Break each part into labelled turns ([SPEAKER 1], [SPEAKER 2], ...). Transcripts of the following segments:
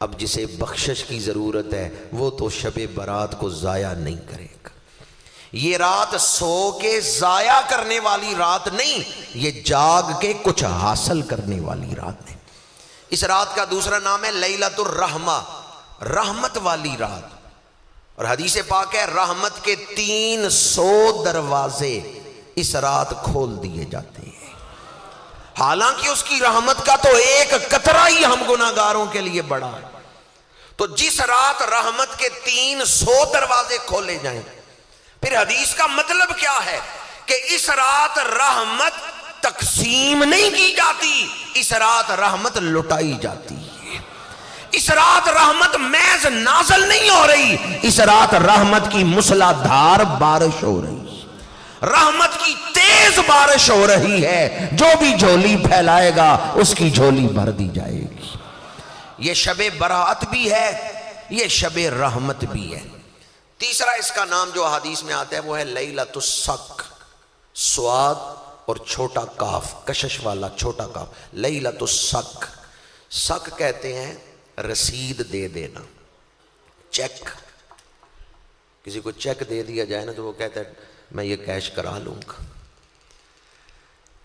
[SPEAKER 1] اب جسے بخشش کی ضرورت ہے وہ تو شب برات کو ضائع نہیں کرے گا. یہ رات سو کے ضائع کرنے والی رات نہیں، یہ جاگ کے کچھ حاصل کرنے والی رات ہے. اس رات کا دوسرا نام ہے لیلۃ الرحمہ، رحمت والی رات. اور حدیث پاک ہے رحمت کے 300 دروازے اس رات کھول دیے جاتے ہیں. حالانکہ اس کی رحمت کا تو ایک قطرہ ہی ہم گناہگاروں کے لیے بڑا ہے. تو جس رات رحمت کے 300 دروازے کھولے جائیں، پھر حدیث کا مطلب کیا ہے کہ اس رات رحمت تقسیم نہیں کی جاتی، اس رات رحمت لٹائی جاتی ہے. اس رات رحمت محض نازل نہیں ہو رہی، اس رات رحمت کی موسلا دھار بارش ہو رہی، رحمت کی تیز بارش ہو رہی ہے. جو بھی جھولی پھیلائے گا اس کی جھولی بھر دی جائے گی. یہ شب برات بھی ہے، یہ شب رحمت بھی ہے. تیسرا اس کا نام جو حدیث میں آتا ہے وہ ہے لیلۃ الصک، سواد اور چھوٹا کاف، کشش والا چھوٹا کاف، لیلۃ الصک. صک کہتے ہیں رسید دے دینا، چیک. کسی کو چیک دے دیا جائے نا تو وہ کہتا ہے میں یہ کیش کرا لوں گا.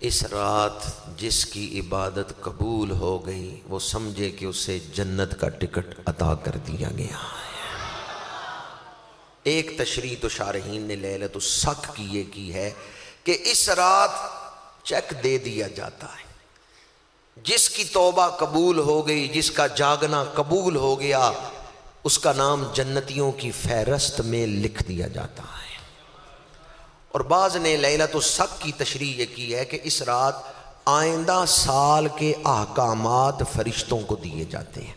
[SPEAKER 1] اس رات جس کی عبادت قبول ہو گئی وہ سمجھے کہ اسے جنت کا ٹکٹ عطا کر دیا گیا ہے. ایک تشریح تو شارحین نے لیلۃ الصک کی یہ کی ہے کہ اس رات چیک دے دیا جاتا ہے. جس کی توبہ قبول ہو گئی، جس کا جاگنا قبول ہو گیا، اس کا نام جنتیوں کی فہرست میں لکھ دیا جاتا ہے. اور بعض نے لیلۃ الصک کی تشریح یہ کی ہے کہ اس رات آئندہ سال کے احکامات فرشتوں کو دیے جاتے ہیں.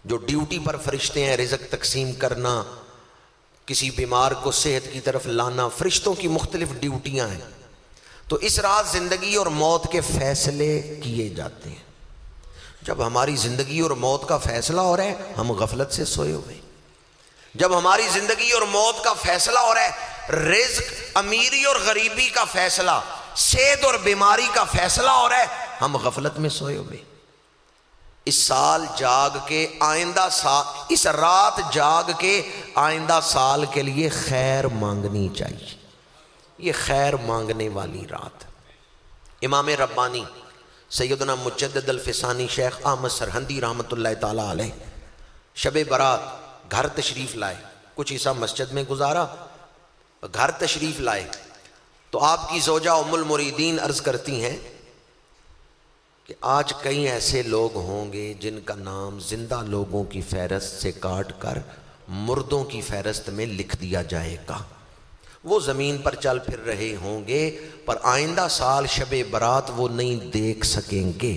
[SPEAKER 1] جو ڈیوٹی پر فرشتے ہیں، رزق تقسیم کرنا، کسی بیمار کو صحت کی طرف لانا، فرشتوں کی مختلف ڈیوٹیاں ہیں. تو اس رات زندگی اور موت کے فیصلے کیے جاتے ہیں. جب ہماری زندگی اور موت کا فیصلہ ہو رہا ہے ہم غفلت سے سوئے ہوئے. جب ہماری زندگی اور موت کا فیصلہ ہو رہا ہے، رزق، امیری اور غریبی کا فیصلہ، صحت اور بیماری کا فیصلہ ہو رہا ہے، ہم غفلت میں سوئے ہوئے. اس سال جاگ کے آئندہ سال، اس رات جاگ کے آئندہ سال کے لیے خیر مانگنی چاہیے. یہ خیر مانگنے والی رات. امام ربانی سیدنا مجدد الفسانی شیخ احمد سرہندی رحمۃ اللہ تعالی علیہ شب برات گھر تشریف لائے. کچھ عیسیٰ مسجد میں گزارا، گھر تشریف لائے تو آپ کی زوجہ ام المریدین عرض کرتی ہیں کہ آج کئی ایسے لوگ ہوں گے جن کا نام زندہ لوگوں کی فہرست سے کاٹ کر مردوں کی فہرست میں لکھ دیا جائے گا. وہ زمین پر چل پھر رہے ہوں گے پر آئندہ سال شب برات وہ نہیں دیکھ سکیں گے.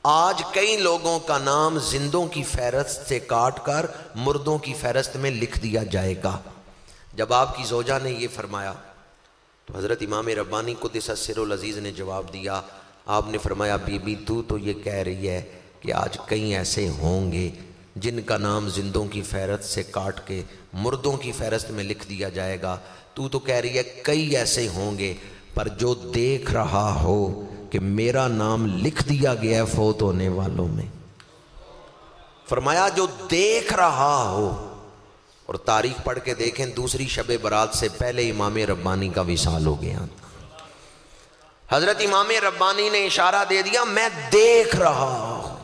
[SPEAKER 1] آج کئی لوگوں کا نام زندوں کی فہرست سے کاٹ کر مردوں کی فہرست میں لکھ دیا جائے گا. جب آپ کی زوجہ نے یہ فرمایا تو حضرت امام ربانی قدس سر العزیز نے جواب دیا. آپ نے فرمایا بی بی تو یہ کہہ رہی ہے کہ آج کئی ایسے ہوں گے جن کا نام زندوں کی فہرست سے کاٹ کے مردوں کی فہرست میں لکھ دیا جائے گا. تو کہہ رہی ہے کئی ایسے ہوں گے، پر جو دیکھ رہا ہو کہ میرا نام لکھ دیا گیا ہے فوت ہونے والوں میں. فرمایا جو دیکھ رہا ہو. اور تاریخ پڑھ کے دیکھیں دوسری شب برات سے پہلے امام ربانی کا وصال ہو گیا. حضرت امام ربانی نے اشارہ دے دیا میں دیکھ رہا ہوں.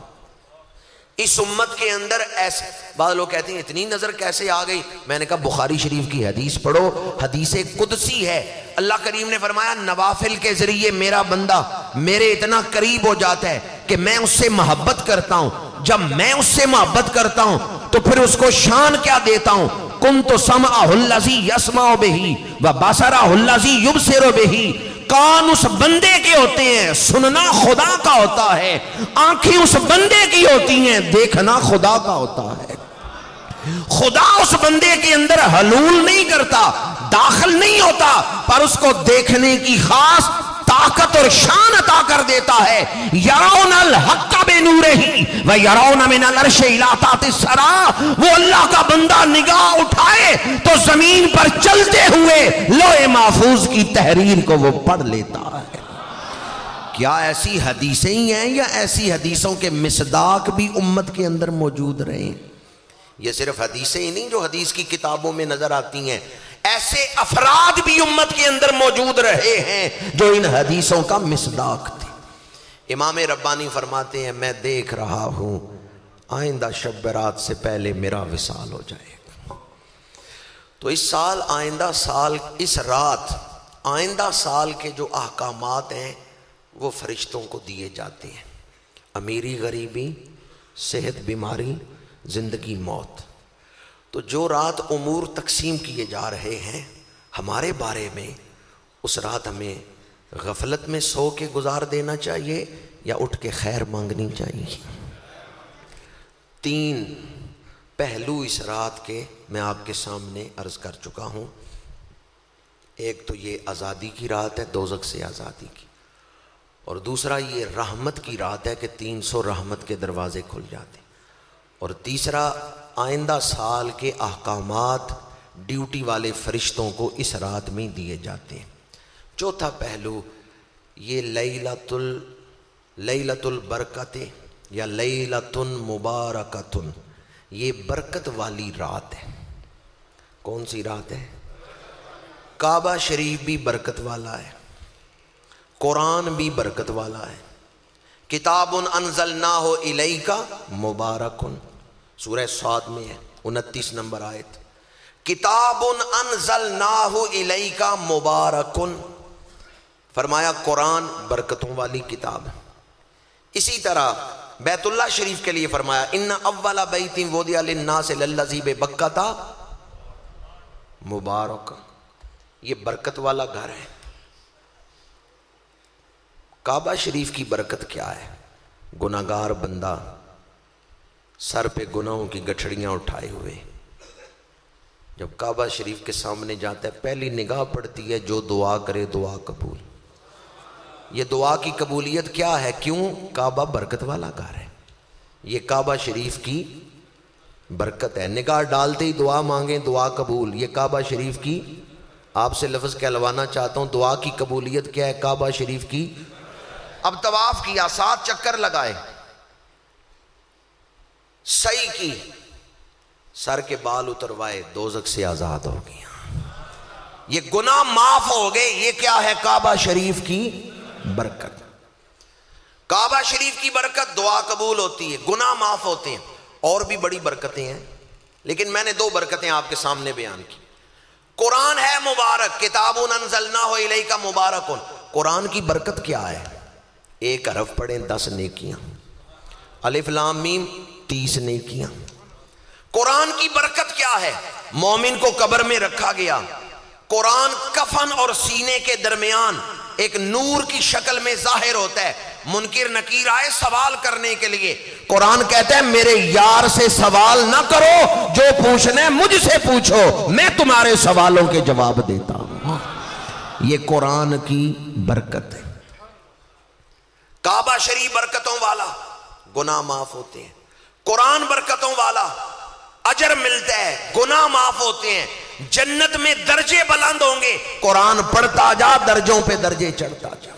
[SPEAKER 1] اس امت کے اندر ایسے بعض لوگ کہتے ہیں اتنی نظر کیسے آ گئی. میں نے کہا بخاری شریف کی حدیث پڑھو، حدیث قدسی ہے. اللہ کریم نے فرمایا نوافل کے ذریعے میرا بندہ میرے اتنا قریب ہو جاتا ہے کہ میں اس سے محبت کرتا ہوں. جب میں اس سے محبت کرتا ہوں تو پھر اس کو شان کیا دیتا ہوں. کنت سمعہ الذی یسمع بہ وبصرہ الذی یبصر بہ. کان اس بندے کے ہوتے ہیں، سننا خدا کا ہوتا ہے. آنکھیں اس بندے کی ہوتی ہیں، دیکھنا خدا کا ہوتا ہے. خدا اس بندے کے اندر حلول نہیں کرتا، داخل نہیں ہوتا، پر اس کو دیکھنے کی خاص طاقت اور شان عطا کر دیتا ہے. یرون الحق بنورہ و یرون من العرش الی تحت الثری. وہ اللہ کا بندہ نگاہ اٹھائے تو زمین پر چلتے ہوئے لوح محفوظ کی تحریر کو وہ پڑھ لیتا ہے. کیا ایسی حدیثیں ہی ہیں یا ایسی حدیثوں کے مصداق بھی امت کے اندر موجود رہے ہیں؟ یہ صرف حدیثیں ہی نہیں جو حدیث کی کتابوں میں نظر آتی ہیں، ایسے افراد بھی امت کے اندر موجود رہے ہیں جو ان حدیثوں کا مصداق تھے۔ امام ربانی فرماتے ہیں میں دیکھ رہا ہوں آئندہ شب برات سے پہلے میرا وصال ہو جائے گا۔ تو اس سال آئندہ سال، اس رات آئندہ سال کے جو احکامات ہیں وہ فرشتوں کو دیے جاتے ہیں، امیری غریبی، صحت بیماری، زندگی موت۔ تو جو رات امور تقسیم کیے جا رہے ہیں ہمارے بارے میں، اس رات ہمیں غفلت میں سو کے گزار دینا چاہیے یا اٹھ کے خیر مانگنی چاہیے؟ 3 پہلو اس رات کے میں آپ کے سامنے عرض کر چکا ہوں۔ ایک تو یہ آزادی کی رات ہے، دوزخ سے آزادی کی، اور دوسرا یہ رحمت کی رات ہے کہ 300 رحمت کے دروازے کھل جاتے، اور تیسرا آئندہ سال کے احکامات ڈیوٹی والے فرشتوں کو اس رات میں دیے جاتے ہیں۔ چوتھا پہلو یہ لیلۃ البرکت یا لیلۃ مبارکۃ، یہ برکت والی رات ہے۔ کون سی رات ہے؟ کعبہ شریف بھی برکت والا ہے، قرآن بھی برکت والا ہے۔ کتاب انزلناہ الیک مبارک، سورہ صاد میں ہے 29 نمبر آیت۔ کتاب انزلناہ الیک مبارک، فرمایا قرآن برکتوں والی کتاب۔ اسی طرح بیت اللہ شریف کے لیے فرمایا ان اول بیت وضع للناس للذی ببکۃ مبارک، یہ برکت والا گھر ہے۔ کعبہ شریف کی برکت کیا ہے؟ گناہگار بندہ سر پہ گناہوں کی گٹھڑیاں اٹھائے ہوئے جب کعبہ شریف کے سامنے جاتا ہے، پہلی نگاہ پڑتی ہے جو دعا کرے دعا قبول۔ یہ دعا کی قبولیت کیا ہے؟ کیوں؟ کعبہ برکت والا گھر ہے، یہ کعبہ شریف کی برکت ہے۔ نگاہ ڈالتے ہی دعا مانگیں دعا قبول، یہ کعبہ شریف کی، آپ سے لفظ کہلوانا چاہتا ہوں، دعا کی قبولیت کیا ہے؟ کعبہ شریف کی۔ اب طواف کیا، 7 چکر لگائے، سعی کی، سر کے بال اتروائے، دوزخ سے آزاد ہو گیا، یہ گناہ معاف ہو گئے۔ یہ کیا ہے؟ کعبہ شریف کی برکت۔ کعبہ شریف کی برکت، دعا قبول ہوتی ہے، گناہ معاف ہوتے ہیں، اور بھی بڑی برکتیں ہیں، لیکن میں نے 2 برکتیں آپ کے سامنے بیان کی۔ قرآن ہے مبارک، کتاب انزلناہ الیک مبارک، قرآن کی برکت کیا ہے؟ 1 حرف پڑھیں 10 نیکیاں، الف لام میم 30 نیکیاں۔ قرآن کی برکت کیا ہے؟ مومن کو قبر میں رکھا گیا، قرآن کفن اور سینے کے درمیان ایک نور کی شکل میں ظاہر ہوتا ہے، منکر نکیر آئے سوال کرنے کے لیے، قرآن کہتا ہے میرے یار سے سوال نہ کرو، جو پوچھنا ہے مجھ سے پوچھو، میں تمہارے سوالوں کے جواب دیتا ہوں۔ یہ قرآن کی برکت ہے۔ کعبہ شریف برکتوں والا، گناہ معاف ہوتے ہیں۔ قرآن برکتوں والا، اجر ملتا ہے، گناہ معاف ہوتے ہیں، جنت میں درجے بلند ہوں گے، قرآن پڑھتا جا درجوں پہ درجے چڑھتا جا۔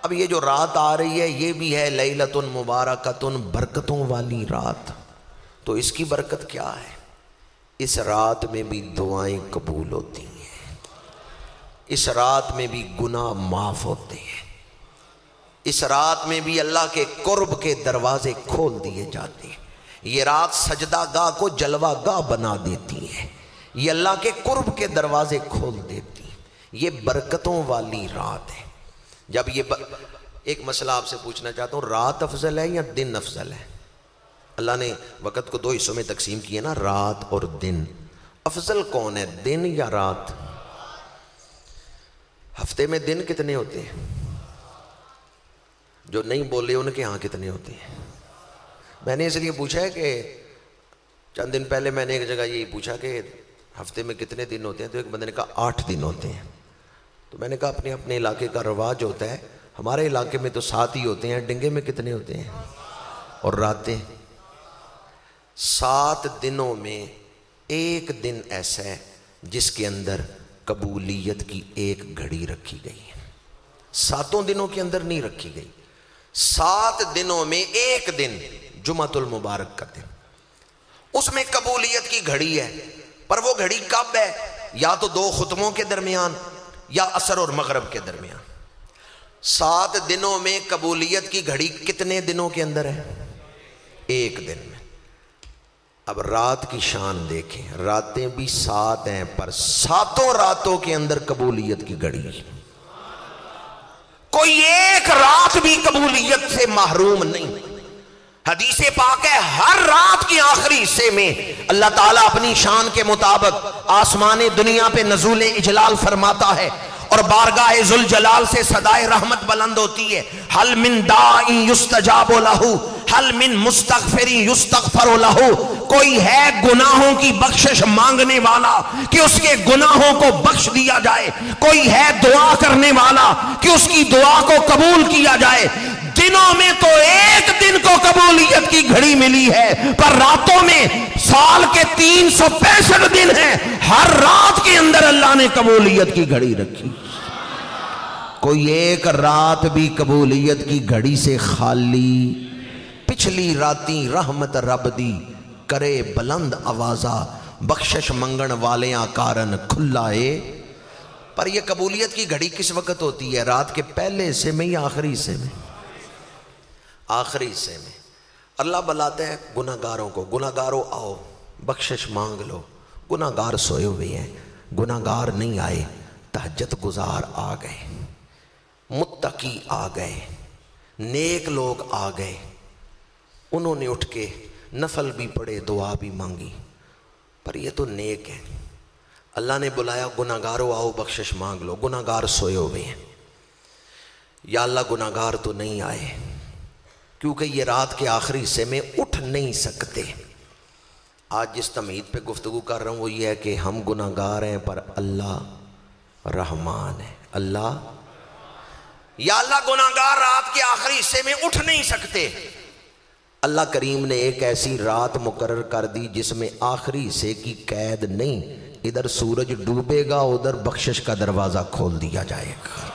[SPEAKER 1] اب یہ جو رات آ رہی ہے یہ بھی ہے لیلۃ مبارکۃ، برکتوں والی رات۔ تو اس کی برکت کیا ہے؟ اس رات میں بھی دعائیں قبول ہوتی ہیں، اس رات میں بھی گناہ معاف ہوتے ہیں، اس رات میں بھی اللہ کے قرب کے دروازے کھول دیے جاتے ہیں۔ یہ رات سجدہ گاہ کو جلوہ گاہ بنا دیتی ہے، یہ اللہ کے قرب کے دروازے کھول دیتی ہیں، یہ برکتوں والی رات ہے۔ جب یہ ایک مسئلہ آپ سے پوچھنا چاہتا ہوں، رات افضل ہے یا دن افضل ہے؟ اللہ نے وقت کو 2 حصوں میں تقسیم کیا نا، رات اور دن۔ افضل کون ہے، دن یا رات؟ ہفتے میں دن کتنے ہوتے ہیں؟ جو نہیں بولے ان کے ہاں کتنے ہوتے ہیں؟ میں نے اس لیے پوچھا ہے کہ چند دن پہلے میں نے ایک جگہ یہی پوچھا کہ ہفتے میں کتنے دن ہوتے ہیں، تو ایک بندے نے کہا 8 دن ہوتے ہیں۔ تو میں نے کہا اپنے اپنے علاقے کا رواج ہوتا ہے، ہمارے علاقے میں تو 7 ہی ہوتے ہیں، ڈنگے میں کتنے ہوتے ہیں؟ اور راتیں 7 دنوں میں ایک دن ایسا ہے جس کے اندر قبولیت کی ایک گھڑی رکھی گئی ہے۔ 7 دنوں کے اندر نہیں رکھی گئی. 7 دنوں میں ایک دن جمعۃ المبارک کا دن، اس میں قبولیت کی گھڑی ہے. پر وہ گھڑی کب ہے؟ یا تو 2 خطبوں کے درمیان یا عصر اور مغرب کے درمیان. 7 دنوں میں قبولیت کی گھڑی کتنے دنوں کے اندر ہے؟ ایک دن میں. اب رات کی شان دیکھیں، راتیں بھی 7 ہیں پر 7 راتوں کے اندر قبولیت کی گھڑی. کوئی ایک رات بھی قبولیت سے محروم نہیں. حدیث پاک ہے ہر رات کے آخری حصے میں اللہ تعالیٰ اپنی شان کے مطابق آسمان دنیا پہ نزول اجلال فرماتا ہے اور بارگاہ ذوالجلال سے صدائے رحمت بلند ہوتی ہے. حل من داعی یستجاب لہ، حل من مستغفر یستغفر لہ. کوئی ہے گناہوں کی بخشش مانگنے والا کہ اس کے گناہوں کو بخش دیا جائے، کوئی ہے دعا کرنے والا کہ اس کی دعا کو قبول کیا جائے. دنوں میں تو ایک دن کو قبولیت کی گھڑی ملی ہے، پر راتوں میں سال کے 365 دن ہیں، ہر رات کے اندر اللہ نے قبولیت کی گھڑی رکھی. کوئی ایک رات بھی قبولیت کی گھڑی سے خالی. پچھلی راتیں رحمت رب دی کرے بلند آوازہ، بخشش منگن والیاں کارن کھلائے. پر یہ قبولیت کی گھڑی کس وقت ہوتی ہے؟ رات کے پہلے حصے میں یا آخری حصے میں؟ آخری حصے میں. اللہ بلاتے ہیں گناہگاروں کو، گناہگاروں آؤ بخشش مانگ لو. گناہگار سوئے ہوئے ہیں، گناہگار نہیں آئے، تہجد گزار آ گئے، متقی آ گئے، نیک لوگ آ گئے. انہوں نے اٹھ کے نفل بھی پڑھے، دعا بھی مانگی. پر یہ تو نیک ہے. اللہ نے بلایا گناہگاروں آؤ بخشش مانگ لو. گناہگار سوئے ہوئے ہیں. یا اللہ گناہگار تو نہیں آئے کیونکہ یہ رات کے آخری حصے میں اٹھ نہیں سکتے. آج جس تمہید پہ گفتگو کر رہا ہوں وہ یہ ہے کہ ہم گناہگار ہیں پر اللہ رحمان ہے. اللہ یا اللہ گناہگار رات کے آخری حصے میں اٹھ نہیں سکتے. اللہ کریم نے ایک ایسی رات مقرر کر دی جس میں آخری حصے کی قید نہیں. ادھر سورج ڈوبے گا، ادھر بخشش کا دروازہ کھول دیا جائے گا.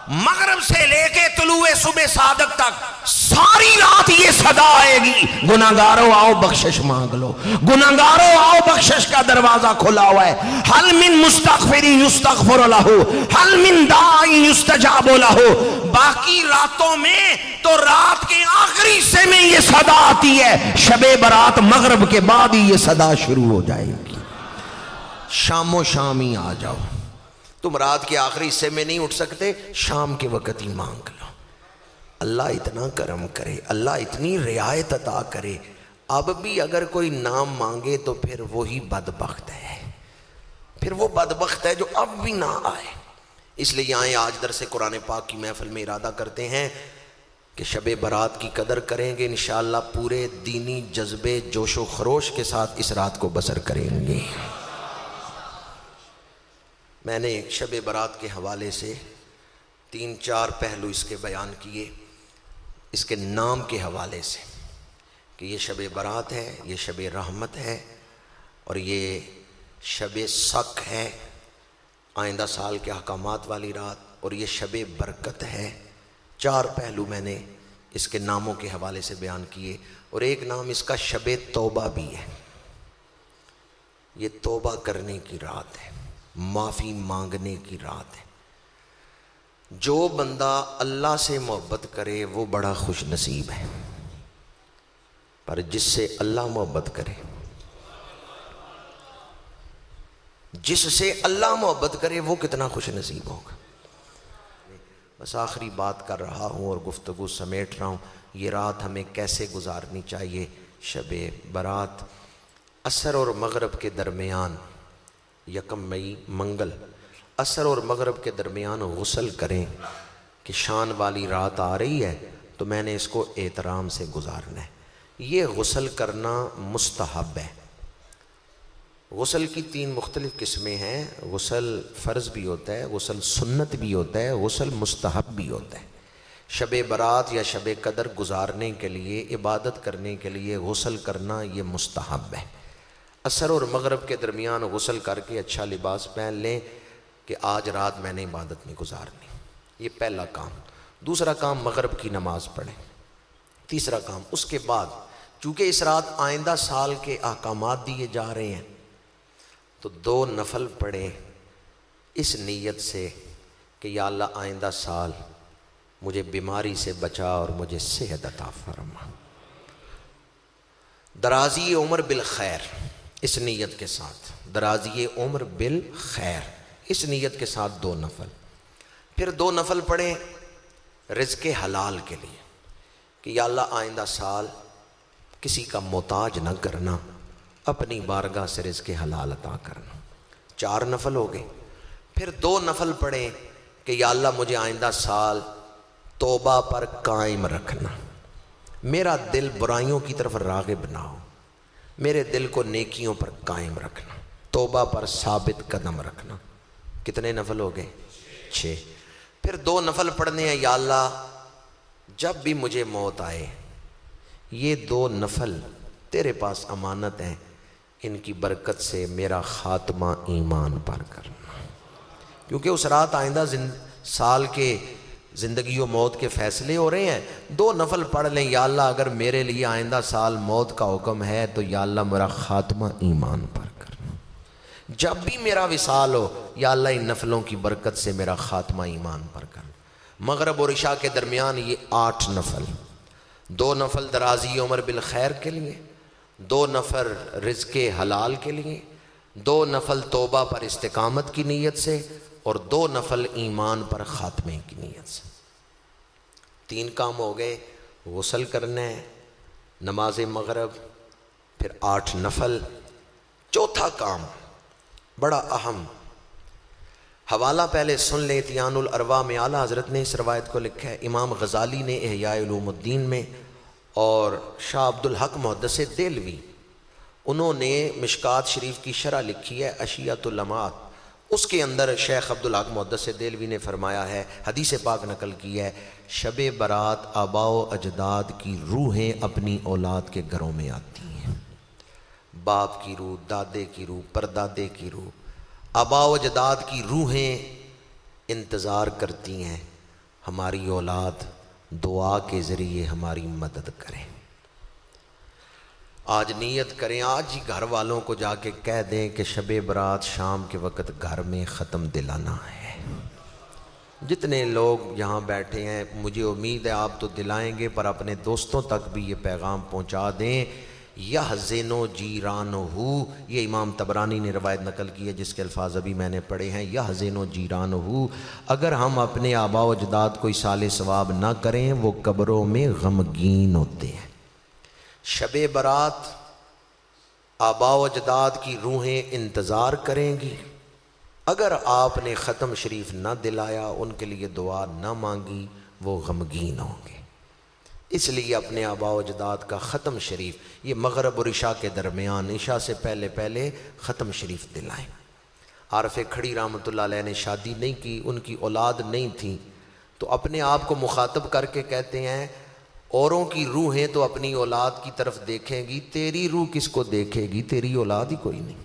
[SPEAKER 1] مغرب سے لے کے طلوع صبح صادق تک ساری رات یہ صدا آئے گی، گناہگاروں آؤ بخشش مانگ لو، گناہگاروں آؤ بخشش کا دروازہ کھلا ہوا ہے. حل من مستغفر یستغفر لہ، حل من داعی یستجاب لہ. باقی راتوں میں تو رات کے آخری حصے میں یہ صدا آتی ہے، شب برات مغرب کے بعد ہی یہ صدا شروع ہو جائے گی. شام و شام ہی آ جاؤ. تم رات کے آخری حصے میں نہیں اٹھ سکتے، شام کے وقت ہی مانگ لو. اللہ اتنا کرم کرے، اللہ اتنی رعایت عطا کرے. اب بھی اگر کوئی نام مانگے تو پھر وہی بدبخت ہے، پھر وہ بدبخت ہے جو اب بھی نہ آئے. اس لیے آئیں آج درس قرآن پاک کی محفل میں ارادہ کرتے ہیں کہ شب برات کی قدر کریں گے. انشاءاللہ پورے دینی جذبے جوش و خروش کے ساتھ اس رات کو بسر کریں گے. میں نے شب برات کے حوالے سے 3-4 پہلو اس کے بیان کیے، اس کے نام کے حوالے سے کہ یہ شب برات ہے، یہ شب رحمت ہے اور یہ شب سک ہے، آئندہ سال کے احکامات والی رات، اور یہ شب برکت ہے. 4 پہلو میں نے اس کے ناموں کے حوالے سے بیان کیے. اور ایک نام اس کا شب توبہ بھی ہے. یہ توبہ کرنے کی رات ہے، معافی مانگنے کی رات ہے. جو بندہ اللہ سے محبت کرے وہ بڑا خوش نصیب ہے، پر جس سے اللہ محبت کرے، جس سے اللہ محبت کرے وہ کتنا خوش نصیب ہوگا. بس آخری بات کر رہا ہوں اور گفتگو سمیٹ رہا ہوں. یہ رات ہمیں کیسے گزارنی چاہیے؟ شب برات عصر اور مغرب کے درمیان، 1 مئی منگل، عصر اور مغرب کے درمیان غسل کریں کہ شان والی رات آ رہی ہے تو میں نے اس کو احترام سے گزارنا ہے. یہ غسل کرنا مستحب ہے. غسل کی 3 مختلف قسمیں ہیں. غسل فرض بھی ہوتا ہے، غسل سنت بھی ہوتا ہے، غسل مستحب بھی ہوتا ہے. شب برات یا شب قدر گزارنے کے لیے، عبادت کرنے کے لیے غسل کرنا یہ مستحب ہے. عصر اور مغرب کے درمیان غسل کر کے اچھا لباس پہن لیں کہ آج رات میں نے عبادت میں گزارنی. یہ پہلا کام۔ دوسرا کام مغرب کی نماز پڑھیں۔ تیسرا کام اس کے بعد، چونکہ اس رات آئندہ سال کے احکامات دیے جا رہے ہیں، تو 2 نفل پڑھیں اس نیت سے کہ یا اللہ آئندہ سال مجھے بیماری سے بچا اور مجھے صحت عطا فرما، درازی عمر بالخیر، اس نیت کے ساتھ، درازی عمر بالخیر، اس نیت کے ساتھ 2 نفل۔ پھر 2 نفل پڑھیں رزق حلال کے لیے کہ یا اللہ آئندہ سال کسی کا محتاج نہ کرنا، اپنی بارگاہ سے رزق حلال عطا کرنا۔ 4 نفل ہو گئے۔ پھر 2 نفل پڑھیں کہ یا اللہ مجھے آئندہ سال توبہ پر قائم رکھنا، میرا دل برائیوں کی طرف راغب نہ ہو، میرے دل کو نیکیوں پر قائم رکھنا، توبہ پر ثابت قدم رکھنا۔ کتنے نفل ہو گئے؟ 6۔ پھر 2 نفل پڑھنے ہیں، یا اللہ جب بھی مجھے موت آئے یہ 2 نفل تیرے پاس امانت ہیں، ان کی برکت سے میرا خاتمہ ایمان پر کرنا، کیونکہ اس رات آئندہ سال کے زندگی و موت کے فیصلے ہو رہے ہیں۔ 2 نفل پڑھ لیں، یا اللہ اگر میرے لیے آئندہ سال موت کا حکم ہے تو یا اللہ میرا خاتمہ ایمان پر کرنا، جب بھی میرا وصال ہو یا اللہ ان نفلوں کی برکت سے میرا خاتمہ ایمان پر کرنا۔ مغرب اور عشاء کے درمیان یہ 8 نفل، 2 نفل درازی عمر بالخیر کے لیے، 2 نفل رزق حلال کے لیے، 2 نفل توبہ پر استقامت کی نیت سے، اور 2 نفل ایمان پر خاتمے کی نیت سے۔ 3 کام ہو گئے، غسل کرنا ہے، نماز مغرب، پھر 8 نفل۔ چوتھا کام بڑا اہم، حوالہ پہلے سن لیں، تیان الارواح میں اعلیٰ حضرت نے اس روایت کو لکھا ہے، امام غزالی نے احیاء علوم الدین میں، اور شاہ عبدالحق محدث دہلوی انہوں نے مشکات شریف کی شرح لکھی ہے اشیعۃ اللمعات، اس کے اندر شیخ عبدالحق محدث دہلوی نے فرمایا ہے، حدیث پاک نقل کی ہے، شب برات آباء و اجداد کی روحیں اپنی اولاد کے گھروں میں آتی ہیں، باپ کی روح، دادے کی روح، پردادے کی روح، آباء و اجداد کی روحیں انتظار کرتی ہیں ہماری اولاد دعا کے ذریعے ہماری مدد کریں۔ آج نیت کریں، آج ہی گھر والوں کو جا کے کہہ دیں کہ شب برات شام کے وقت گھر میں ختم دلانا ہے۔ جتنے لوگ یہاں بیٹھے ہیں مجھے امید ہے آپ تو دلائیں گے، پر اپنے دوستوں تک بھی یہ پیغام پہنچا دیں۔ یحزن جیرانہ، یہ امام طبرانی نے روایت نقل کی ہے جس کے الفاظ ابھی میں نے پڑھے ہیں، یحزن جیرانہ، اگر ہم اپنے آباء و اجداد کو ایصال ثواب نہ کریں وہ قبروں میں غمگین ہوتے ہیں۔ شب برات آباء و اجداد کی روحیں انتظار کریں گی، اگر آپ نے ختم شریف نہ دلایا، ان کے لیے دعا نہ مانگی، وہ غمگین ہوں گے۔ اس لیے اپنے آباء و اجداد کا ختم شریف، یہ مغرب اور عشاء کے درمیان، عشاء سے پہلے پہلے ختم شریف دلائیں۔ عارف کھڑی رحمۃ اللہ علیہ نے شادی نہیں کی، ان کی اولاد نہیں تھی، تو اپنے آپ کو مخاطب کر کے کہتے ہیں اوروں کی روحیں تو اپنی اولاد کی طرف دیکھیں گی، تیری روح کس کو دیکھے گی، تیری اولاد ہی کوئی نہیں۔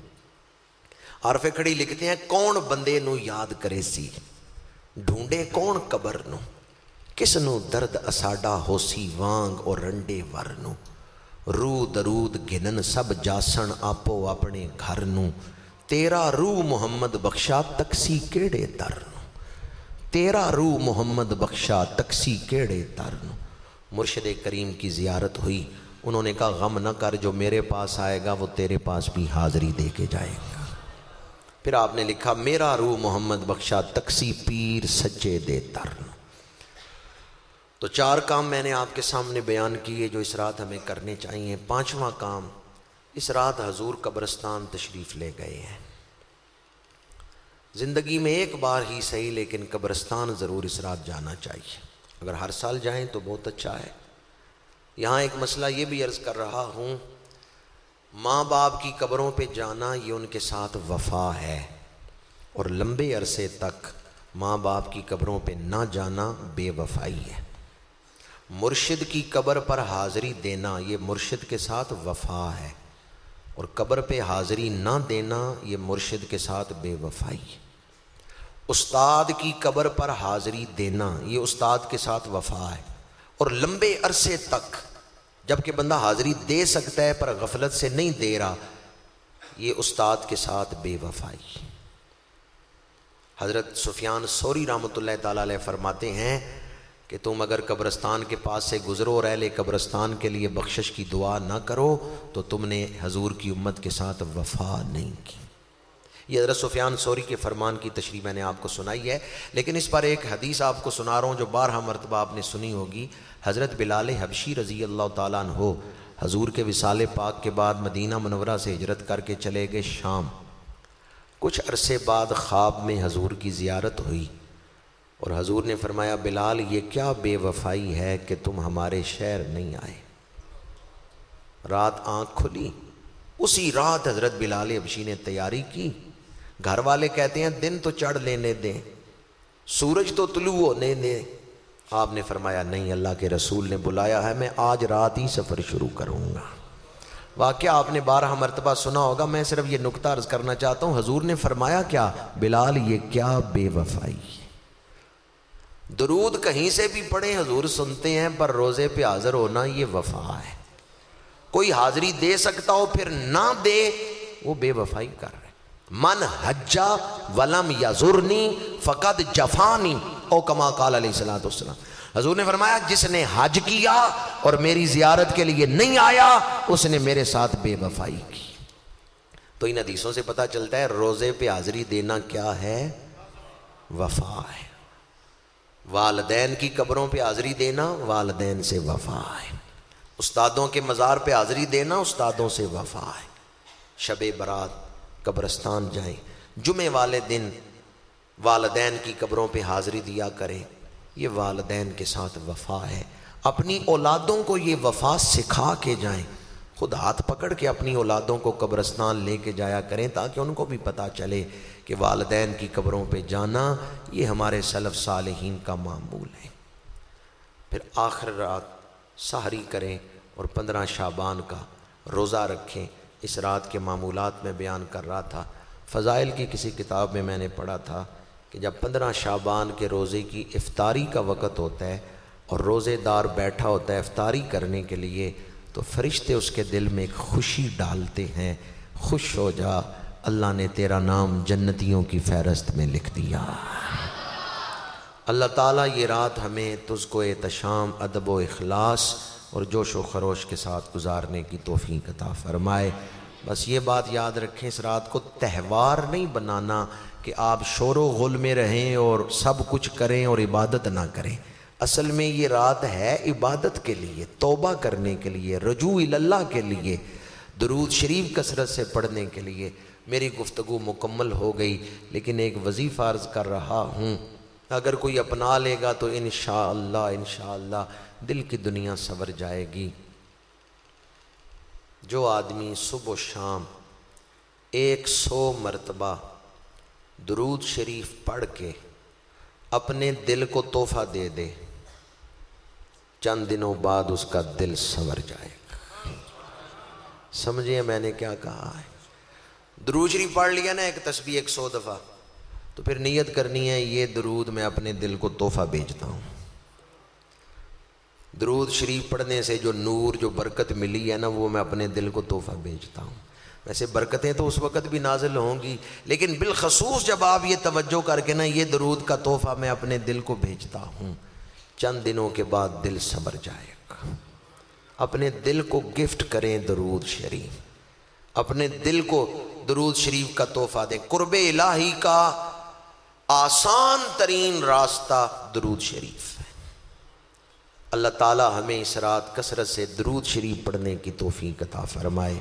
[SPEAKER 1] عارف کھڑی لکھتے ہیں کون بندے نو یاد کرے سی، ڈھونڈے کون قبر نو، کس نو درد اساڈا ہو سی وانگ اور رنڈے ور نو، روح درود گنن سب جاسن آپو اپنے گھر نو، تیرا روح محمد بخشا تکسی کیڑے در نو، تیرا روح محمد بخشا تکسی کیڑے در نو۔ مرشد کریم کی زیارت ہوئی، انہوں نے کہا غم نہ کر، جو میرے پاس آئے گا وہ تیرے پاس بھی حاضری دے کے جائے گا۔ پھر آپ نے لکھا میرا روح محمد بخشا تکسی پیر سچے دے در نو۔ تو 4 کام میں نے آپ کے سامنے بیان کیے جو اس رات ہمیں کرنے چاہیے۔ 5واں کام، اس رات حضور قبرستان تشریف لے گئے ہیں۔ زندگی میں ایک بار ہی صحیح لیکن قبرستان ضرور اس رات جانا چاہیے، اگر ہر سال جائیں تو بہت اچھا ہے۔ یہاں ایک مسئلہ یہ بھی عرض کر رہا ہوں، ماں باپ کی قبروں پہ جانا یہ ان کے ساتھ وفا ہے، اور لمبے عرصے تک ماں باپ کی قبروں پہ نہ جانا بے وفائی ہے۔ مرشد کی قبر پر حاضری دینا یہ مرشد کے ساتھ وفا ہے، اور قبر پہ حاضری نہ دینا یہ مرشد کے ساتھ بے وفائی ہے۔ استاد کی قبر پر حاضری دینا یہ استاد کے ساتھ وفا ہے، اور لمبے عرصے تک جب کہ بندہ حاضری دے سکتا ہے پر غفلت سے نہیں دے رہا، یہ استاد کے ساتھ بے وفائی۔ حضرت سفیان ثوری رحمۃ اللہ تعالیٰ علیہ فرماتے ہیں کہ تم اگر قبرستان کے پاس سے گزرو اور اہل قبرستان کے لیے بخشش کی دعا نہ کرو تو تم نے حضور کی امت کے ساتھ وفا نہیں کی۔ یہ حضرت سفیان ثوری کے فرمان کی تشریح میں نے آپ کو سنائی ہے، لیکن اس پر ایک حدیث آپ کو سنا رہا ہوں جو 12 مرتبہ آپ نے سنی ہوگی۔ حضرت بلال حبشی رضی اللہ تعالیٰ عنہ حضور کے وصال پاک کے بعد مدینہ منورہ سے ہجرت کر کے چلے گئے شام۔ کچھ عرصے بعد خواب میں حضور کی زیارت ہوئی اور حضور نے فرمایا بلال یہ کیا بے وفائی ہے کہ تم ہمارے شہر نہیں آئے۔ رات آنکھ کھلی، اسی رات حضرت بلال حبشی نے تیاری کی۔ گھر والے کہتے ہیں دن تو چڑھ لینے دیں، سورج تو طلوع ہونے دیں۔ آپ نے فرمایا نہیں، اللہ کے رسول نے بلایا ہے، میں آج رات ہی سفر شروع کروں گا۔ واقعہ آپ نے 12 مرتبہ سنا ہوگا، میں صرف یہ نکتہ عرض کرنا چاہتا ہوں۔ حضور نے فرمایا کیا؟ بلال یہ کیا بے وفائی ہے۔ درود کہیں سے بھی پڑھیں حضور سنتے ہیں، پر روزے پہ حاضر ہونا یہ وفا ہے۔ کوئی حاضری دے سکتا ہو پھر نہ دے، وہ بے وفائی کر رہے۔ من حجا ولم یزرنی فقد جفانی، او کما قال علیہ الصلوۃ والسلام۔ حضور نے فرمایا جس نے حج کیا اور میری زیارت کے لیے نہیں آیا اس نے میرے ساتھ بے وفائی کی۔ تو ان حدیثوں سے پتہ چلتا ہے روزے پہ حاضری دینا کیا ہے؟ وفا ہے۔ والدین کی قبروں پہ حاضری دینا والدین سے وفا ہے۔ استادوں کے مزار پہ حاضری دینا استادوں سے وفا ہے۔ شب برات قبرستان جائیں، جمعے والے دن والدین کی قبروں پہ حاضری دیا کریں، یہ والدین کے ساتھ وفا ہے۔ اپنی اولادوں کو یہ وفا سکھا کے جائیں، خود ہاتھ پکڑ کے اپنی اولادوں کو قبرستان لے کے جایا کریں تاکہ ان کو بھی پتہ چلے کہ والدین کی قبروں پہ جانا یہ ہمارے سلف صالحین کا معمول ہے۔ پھر آخر رات سحری کریں اور 15 شعبان کا روزہ رکھیں۔ اس رات کے معمولات میں بیان کر رہا تھا، فضائل کی کسی کتاب میں نے پڑھا تھا کہ جب 15 شعبان کے روزے کی افطاری کا وقت ہوتا ہے اور روزے دار بیٹھا ہوتا ہے افطاری کرنے کے لیے، تو فرشتے اس کے دل میں ایک خوشی ڈالتے ہیں، خوش ہو جا، اللہ نے تیرا نام جنتیوں کی فہرست میں لکھ دیا۔ اللہ تعالیٰ یہ رات ہمیں تجھ کو احتشام، ادب و اخلاص اور جوش و خروش کے ساتھ گزارنے کی توفیق عطا فرمائے۔ بس یہ بات یاد رکھیں، اس رات کو تہوار نہیں بنانا کہ آپ شور و غل میں رہیں اور سب کچھ کریں اور عبادت نہ کریں۔ اصل میں یہ رات ہے عبادت کے لیے، توبہ کرنے کے لیے، رجوع اللہ کے لیے، درود شریف کثرت سے پڑھنے کے لیے۔ میری گفتگو مکمل ہو گئی، لیکن ایک وظیفہ عرض کر رہا ہوں، اگر کوئی اپنا لے گا تو انشاءاللہ دل کی دنیا سنور جائے گی۔ جو آدمی صبح و شام 100 مرتبہ درود شریف پڑھ کے اپنے دل کو تحفہ دے دے، چند دنوں بعد اس کا دل سنور جائے گا۔ سمجھئے میں نے کیا کہا ہے؟ درود شریف پڑھ لیا نا ایک تسبیح 100 دفعہ، تو پھر نیت کرنی ہے یہ درود میں اپنے دل کو تحفہ بھیجتا ہوں۔ درود شریف پڑھنے سے جو نور، جو برکت ملی ہے نا، وہ میں اپنے دل کو تحفہ بھیجتا ہوں۔ ویسے برکتیں تو اس وقت بھی نازل ہوں گی، لیکن بالخصوص جب آپ یہ توجہ کر کے نا یہ درود کا تحفہ میں اپنے دل کو بھیجتا ہوں، چند دنوں کے بعد دل سنور جائے گا۔ اپنے دل کو گفٹ کریں درود شریف، اپنے دل کو درود شریف کا تحفہ دیں۔ قرب الہی کا آسان ترین راستہ درود شریف ہے۔ اللہ تعالی ہمیں اس رات کثرت سے درود شریف پڑھنے کی توفیق عطا فرمائے۔